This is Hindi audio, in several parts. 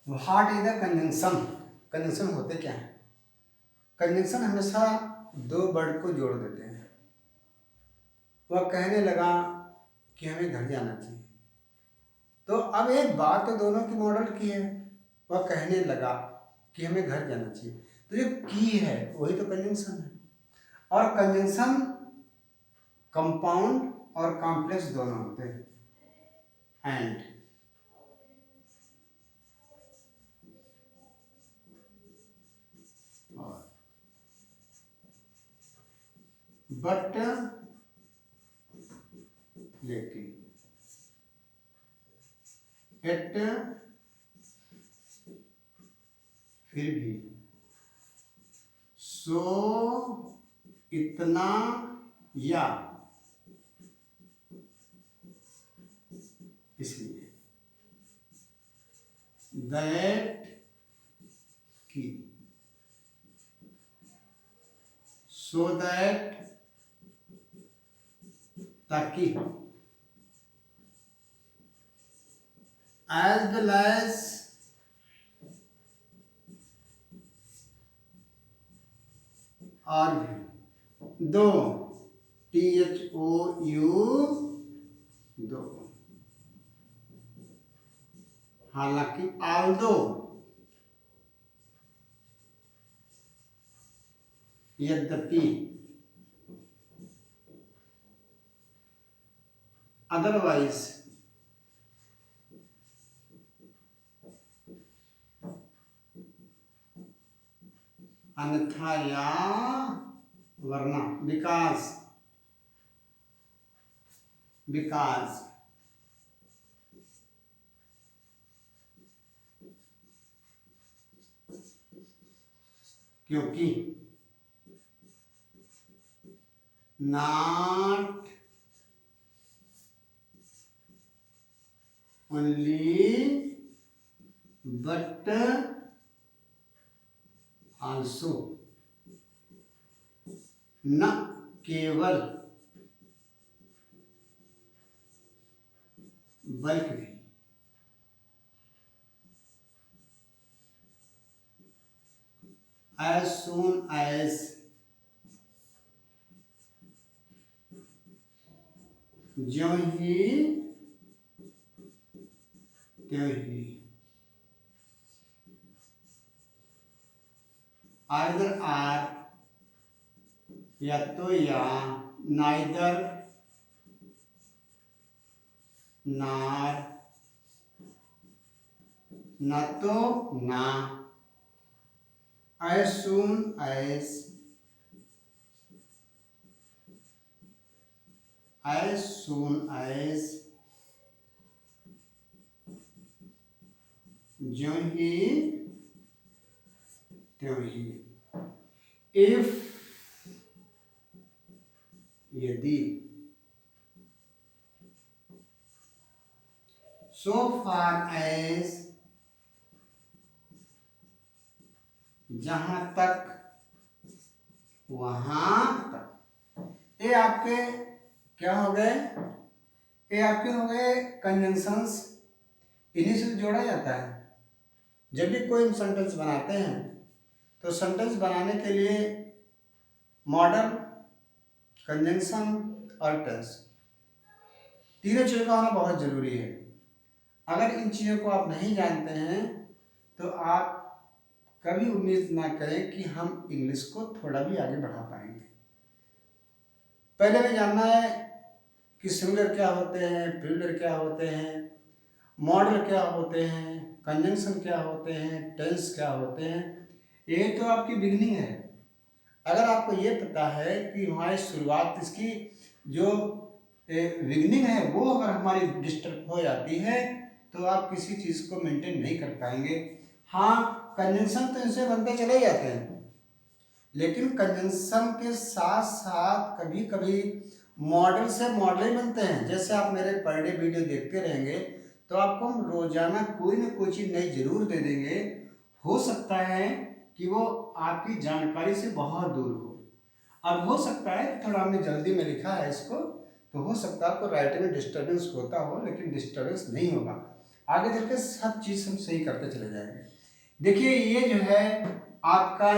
What is the conjunction? Conjunction होते क्या है? कंजंक्शन हमेशा दो वर्ड को जोड़ देते हैं। वह कहने लगा कि हमें घर जाना चाहिए। तो अब एक बात तो दोनों की मॉडल की है। वह कहने लगा कि हमें घर जाना चाहिए, तो जो की है वही तो कंजंक्शन है। और कंजंक्शन कंपाउंड और कॉम्प्लेक्स दोनों होते हैं। एंड बट लेकिन एट फिर भी सो इतना या इसलिए दैट की सो दैट ताकि एज वेल एज और भी दो THOU दो हालांकि आल्दो यद्यपि अदरवाइज अन्यथा या वरना बिकॉज क्योंकि नॉट ओनली बट आल्सो न केवल बल्कि भी as soon as ज्यों ही त्यों ही आइदर आर या तो या नाइदर नार न तो ना as soon as ज्यों ही त्यों ही इफ यदि so far as जहां तक वहां तक। ये आपके क्या हो गए? ये आपके हो गए कंजंक्शंस। इन्हीं से जोड़ा जाता है। जब भी कोई सेंटेंस बनाते हैं तो सेंटेंस बनाने के लिए मॉडल, कंजंक्शन और टेंस, तीनों चीज़ों का होना बहुत जरूरी है। अगर इन चीज़ों को आप नहीं जानते हैं तो आप कभी उम्मीद ना करें कि हम इंग्लिश को थोड़ा भी आगे बढ़ा पाएंगे। पहले हमें जानना है कि सिंगुलर क्या होते हैं, प्लूरल क्या होते हैं, मॉडल क्या होते हैं, कंजंक्शन क्या होते हैं, टेंस क्या होते हैं। ये तो आपकी बिगनिंग है। अगर आपको ये पता है कि हमारी शुरुआत, इसकी जो बिगनिंग है वो अगर हमारी डिस्टर्ब हो जाती है तो आप किसी चीज़ को मेंटेन नहीं कर पाएंगे। हाँ, कंजंक्शन तो इनसे बनते चले जाते हैं, लेकिन कंजंक्शन के साथ साथ कभी कभी मॉडल से मॉडल ही बनते हैं। जैसे आप मेरे पर डे वीडियो देखते रहेंगे तो आपको हम रोजाना कोई ना कोई चीज़ नई जरूर दे देंगे। हो सकता है कि वो आपकी जानकारी से बहुत दूर हो। अब हो सकता है कि थोड़ा हमने जल्दी में लिखा है इसको, तो हो सकता है आपको राइटिंग में डिस्टर्बेंस होता हो, लेकिन डिस्टर्बेंस नहीं होगा। आगे चल के सब चीज हम सही करते चले जाएंगे। देखिए ये जो है आपका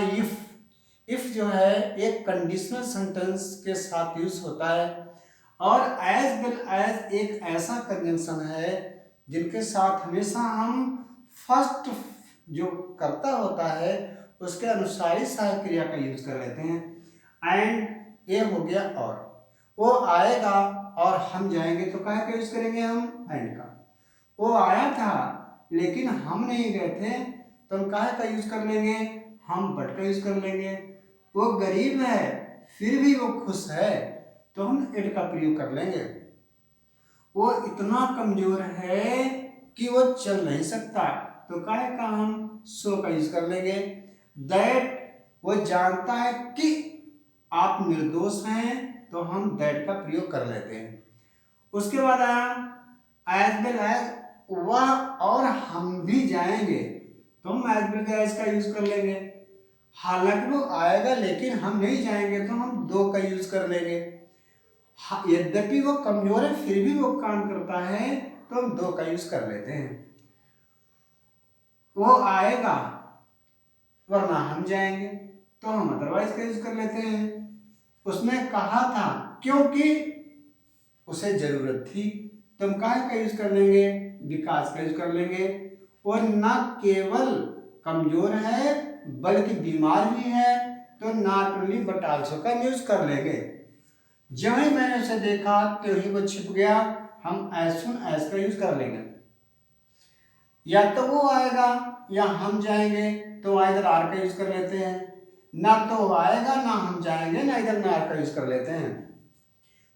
इफ जो है एक कंडीशनल सेंटेंस के साथ यूज होता है, और एज वेल एज एक ऐसा कंजंक्शन है जिनके साथ हमेशा हम फर्स्ट जो कर्ता होता है उसके अनुसार ही सहायक क्रिया का यूज कर लेते हैं। एंड ये हो गया, और वो आएगा और हम जाएंगे तो क्या का यूज करेंगे हम, एंड का। वो आया था लेकिन हम नहीं गए थे तो हम काहे का यूज कर लेंगे, हम बट का यूज कर लेंगे। वो गरीब है फिर भी वो खुश है तो हम एड का प्रयोग कर लेंगे। वो इतना कमजोर है कि वो चल नहीं सकता तो काहे का हम सो का यूज कर लेंगे। दैट वो जानता है कि आप निर्दोष हैं तो हम दैट का प्रयोग कर लेते हैं। उसके बाद आया एज वेल एज, वह और हम भी जाएंगे तो हम एज वेल एज का यूज कर लेंगे। हालांकि वो आएगा लेकिन हम नहीं जाएंगे तो हम दो का यूज कर लेंगे। यद्यपि वो कमजोर है फिर भी वो काम करता है तो हम दो का यूज कर लेते हैं। वो आएगा वरना हम जाएंगे तो हम अदरवाइज का यूज कर लेते हैं। उसने कहा था क्योंकि उसे जरूरत थी तो हम काहे का यूज कर लेंगे, विकास का यूज कर लेंगे। और न केवल कमजोर है बल्कि बीमार भी है तो नॉट ओनली बट आल्सो का यूज कर लेंगे। जो ही मैंने उसे देखा तो ही वो छिप गया, हम एज सुन एज का यूज कर लेंगे। या तो वो आएगा या हम जाएंगे तो इधर आर का यूज कर लेते हैं। ना तो वो आएगा ना हम जाएंगे ना इधर ना आर का यूज कर लेते हैं।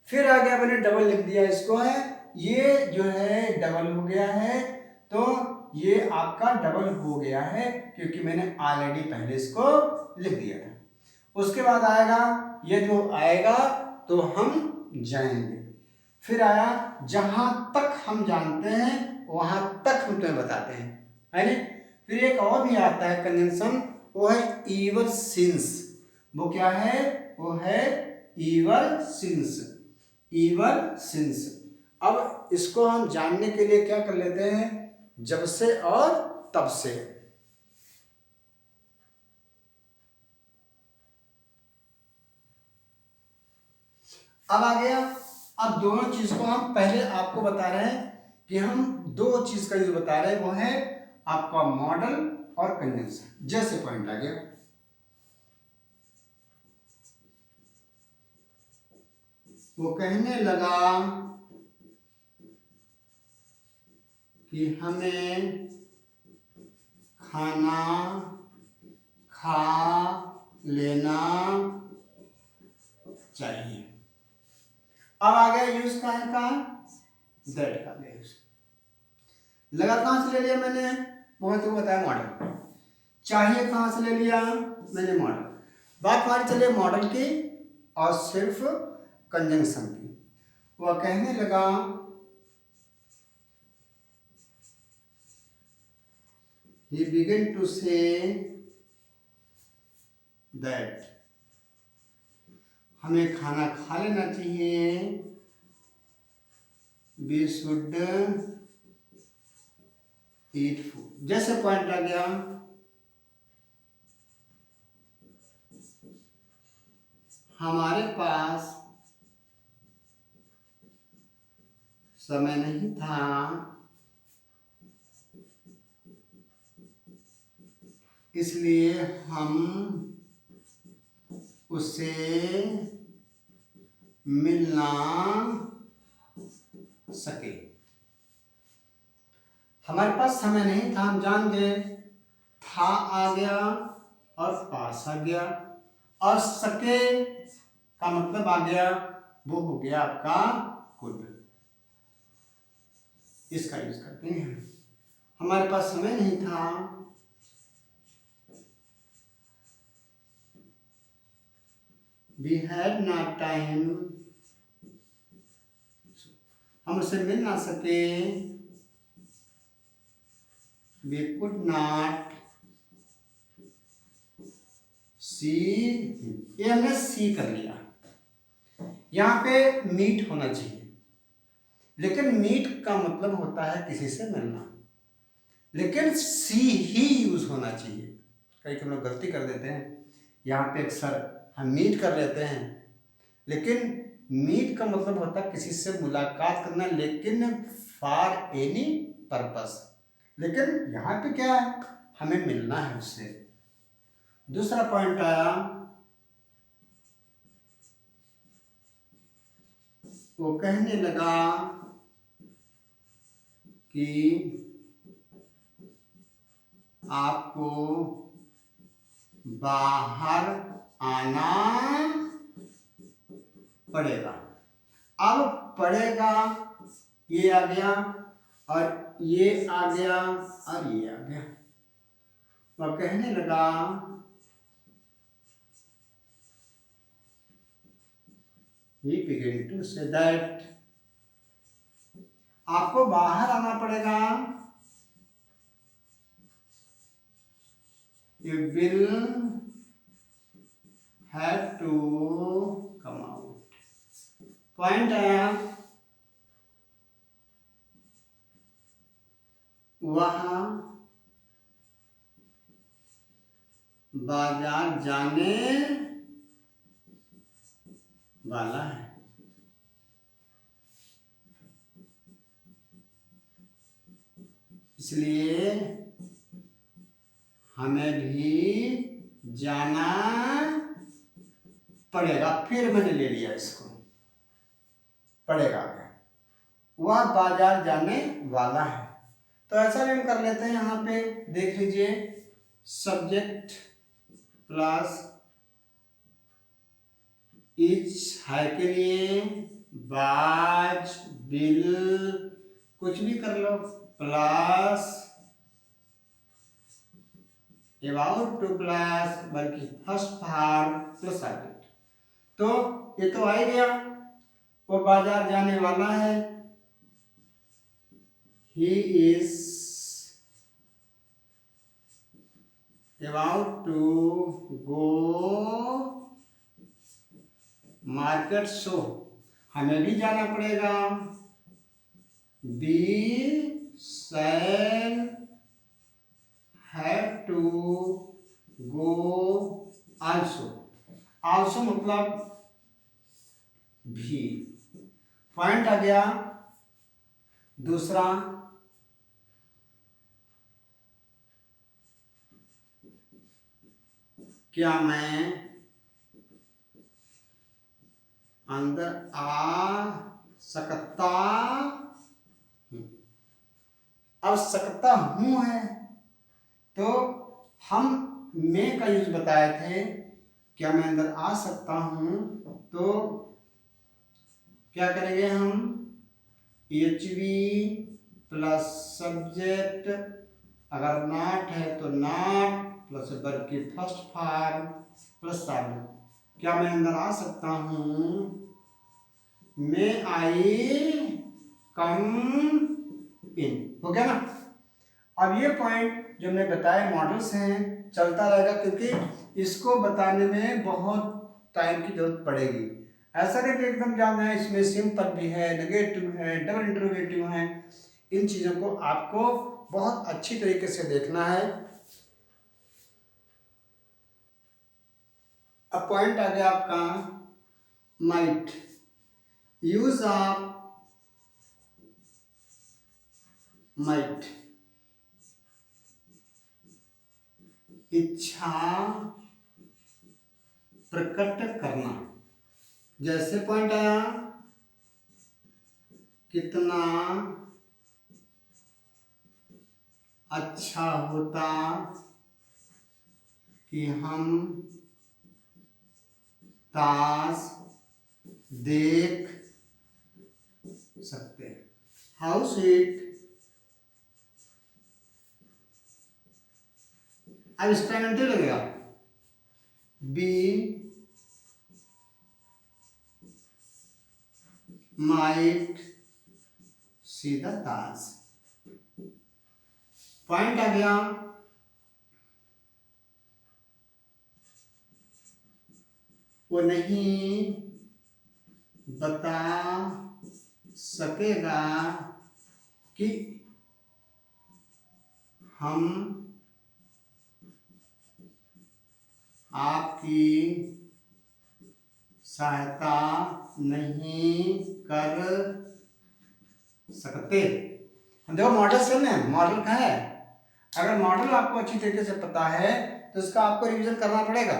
फिर आ गया मैंने डबल लिख दिया इसको है, ये जो है डबल हो गया है तो ये आपका डबल हो गया है क्योंकि मैंने ऑलरेडी पहले इसको लिख दिया था। उसके बाद आएगा ये जो आएगा तो हम जाएंगे। फिर आया जहां तक हम जानते हैं वहां तक हम तुम्हें बताते हैं, है ना। फिर एक और भी आता है कंजंक्शन, वो है इवर सिंस। वो क्या है, वो है इवर सिंस। इवर सिंस। अब इसको हम जानने के लिए क्या कर लेते हैं, जब से और तब से। अब आ गया, अब दोनों चीज को हम पहले आपको बता रहे हैं कि हम दो चीज का यूज बता रहे हैं, वो है आपका मॉडल और कंजंक्शन। जैसे पॉइंट आ गया, वो कहने लगा कि हमें खाना खा लेना चाहिए। अब आ गया यूज कहां का, दैट का यूज। लगा कहां से ले लिया मैंने, वो तो बताया मॉडल। चाहिए कहां से ले लिया मैंने, मॉडल। बात हमारी चले मॉडल की और सिर्फ कंजंक्शन की। वह कहने लगा he began to say that हमें खाना खा लेना चाहिए, we should eat food। जैसे पॉइंट आ गया, हमारे पास समय नहीं था इसलिए हम उससे मिल ना सके। हमारे पास समय नहीं था, हम जान गए, था आ गया और पास आ गया, और सके का मतलब आ गया, वो हो गया आपका कुड। इसका यूज करते हैं। हमारे पास समय नहीं था, we had not time, हम उससे मिल ना सके, we could not see, ये हमने सी कर लिया। यहाँ पे मीट होना चाहिए, लेकिन मीट का मतलब होता है किसी से मिलना। लेकिन सी ही यूज होना चाहिए। कई हम लोग गलती कर देते हैं, यहाँ पे अक्सर हम मीट कर लेते हैं, लेकिन मीट का मतलब होता है किसी से मुलाकात करना, लेकिन फॉर एनी पर्पस। लेकिन यहाँ पे क्या है, हमें मिलना है उससे। दूसरा पॉइंट आया, वो कहने लगा कि आपको बाहर आना पड़ेगा। अब पड़ेगा ये आ गया, और ये आ गया, और ये आ गया। वह कहने लगा he began to say that आपको बाहर आना पड़ेगा, you will have to come out। Point आया, वह बाजार जाने वाला है। इसलिए हमें भी जाना पड़ेगा। फिर मैंने ले लिया इसको, पड़ेगा, वह बाजार जाने वाला है। तो ऐसा भी हम कर लेते हैं, यहाँ पे देख लीजिए, सब्जेक्ट प्लस इच है के लिए बाज बिल कुछ भी कर लो, प्लस अबाउट टू प्लस बल्कि फर्स्ट फॉर्म प्लस सब्जेक्ट। तो ये तो आ ही गया, वो बाजार जाने वाला है, he is about to go market, so हमें भी जाना पड़ेगा, we shall have to go also। also मतलब भी। पॉइंट आ गया दूसरा, क्या मैं अंदर आ सकता हूँ। अब सकता हूँ है, तो हम मैं का यूज बताए थे, क्या मैं अंदर आ सकता हूँ, तो क्या करेंगे हम, एच वी प्लस सब्जेक्ट, अगर नॉट है तो नॉट प्लस वर्ब की फर्स्ट फॉर्म प्लस सब्जेक्ट। क्या मैं अंदर आ सकता हूँ, मे आई कम इन, हो गया ना। अब ये पॉइंट जो मैं बताए मॉडल्स हैं, चलता रहेगा, क्योंकि इसको बताने में बहुत टाइम की जरूरत पड़ेगी। ऐसा नहीं कि एकदम जानना है, इसमें सिंपल भी है, नेगेटिव है, डबल इंटरोगेटिव है। इन चीज़ों को आपको बहुत अच्छी तरीके से देखना है। अब पॉइंट आ गया आपका माइट, यूज ऑफ माइट, इच्छा प्रकट करना। जैसे पॉइंट आया, कितना अच्छा होता कि हम ताश देख सकते हैं। How sweet. अब इसका एंटी लगेगा, बी माइट सी द ताश। पॉइंट आ गया, वो नहीं बता सकेगा कि हम आपकी सहायता नहीं कर सकते। देखो मॉडल से ना, मॉडल कहाँ है? अगर मॉडल आपको अच्छी तरीके से पता है तो इसका आपको रिवीजन करना पड़ेगा,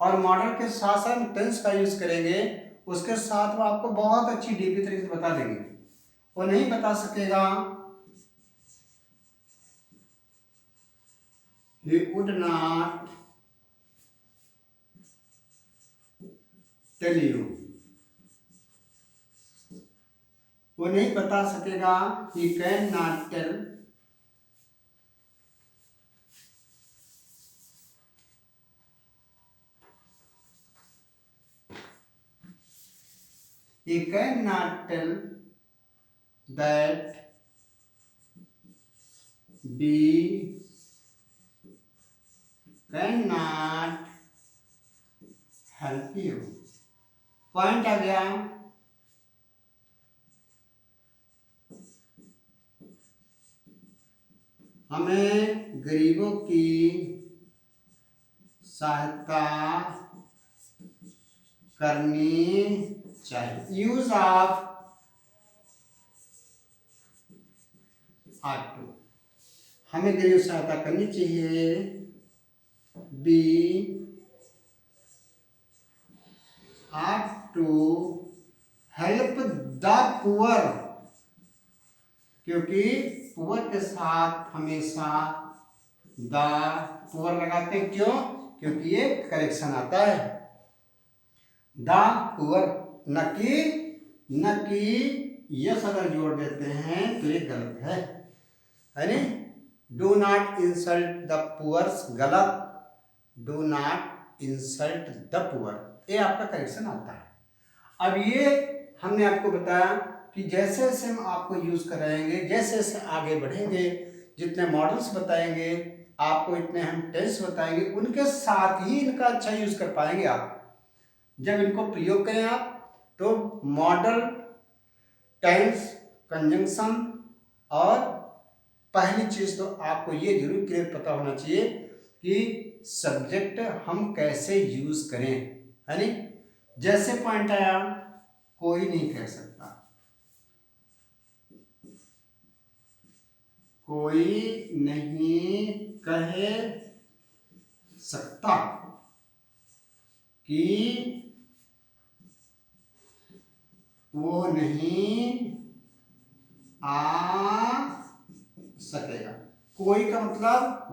और मॉडल के साथ साथ टेंस का यूज करेंगे, उसके साथ वो आपको बहुत अच्छी डीपी तरीके से बता देंगे। वो नहीं बता सकेगा, he would not tell you, वो नहीं बता सकेगा, he can not tell, he cannot tell that we cannot help you। Point आ गया। हमें गरीबों की सहायता करनी चाहिए। यूज ऑफ आर टू, हमें गरीबों की सहायता करनी चाहिए। Be are to help the poor, क्योंकि पुअर के साथ हमेशा द पुअर लगाते हैं। क्यों? क्योंकि ये करेक्शन आता है। द पुअर, न कि यस अगर जोड़ देते हैं तो ये गलत है नहीं। Do not insult the poors, गलत। Do not insult the poor, ये आपका करेक्शन आता है। अब ये हमने आपको बताया कि जैसे जैसे हम आपको यूज कराएंगे, जैसे जैसे आगे बढ़ेंगे, जितने मॉडल्स बताएंगे आपको, इतने हम टेंस बताएंगे, उनके साथ ही इनका अच्छा यूज कर पाएंगे आप। जब इनको प्रयोग करें आप, तो मॉडल, टेंस, कंजंक्शन, और पहली चीज तो आपको ये जरूर क्लियर पता होना चाहिए कि सब्जेक्ट हम कैसे यूज करें, है नहीं। जैसे पॉइंट आया, कोई नहीं कह सकता, कोई नहीं कह सकता कि वो नहीं आ सकेगा। कोई का मतलब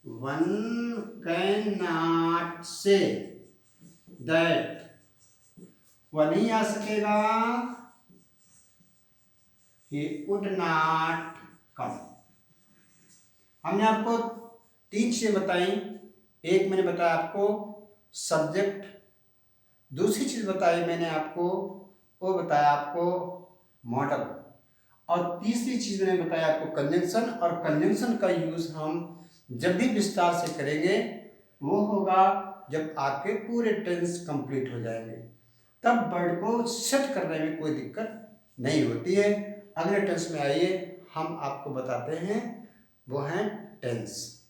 one can not say that, वह नहीं आ सकेगा, he would not come। हमने आपको 3 चीजें बताई। एक मैंने बताया आपको सब्जेक्ट, दूसरी चीज बताई मैंने आपको, वो बताया आपको मॉडल, और तीसरी चीज मैंने बताया आपको कंजंक्शन। और कंजंक्शन का यूज हम जब भी विस्तार से करेंगे वो होगा जब आपके पूरे टेंस कंप्लीट हो जाएंगे, तब वर्ड को सेट करने में कोई दिक्कत नहीं होती है। अगले टेंस में आइए, हम आपको बताते हैं, वो है टेंस।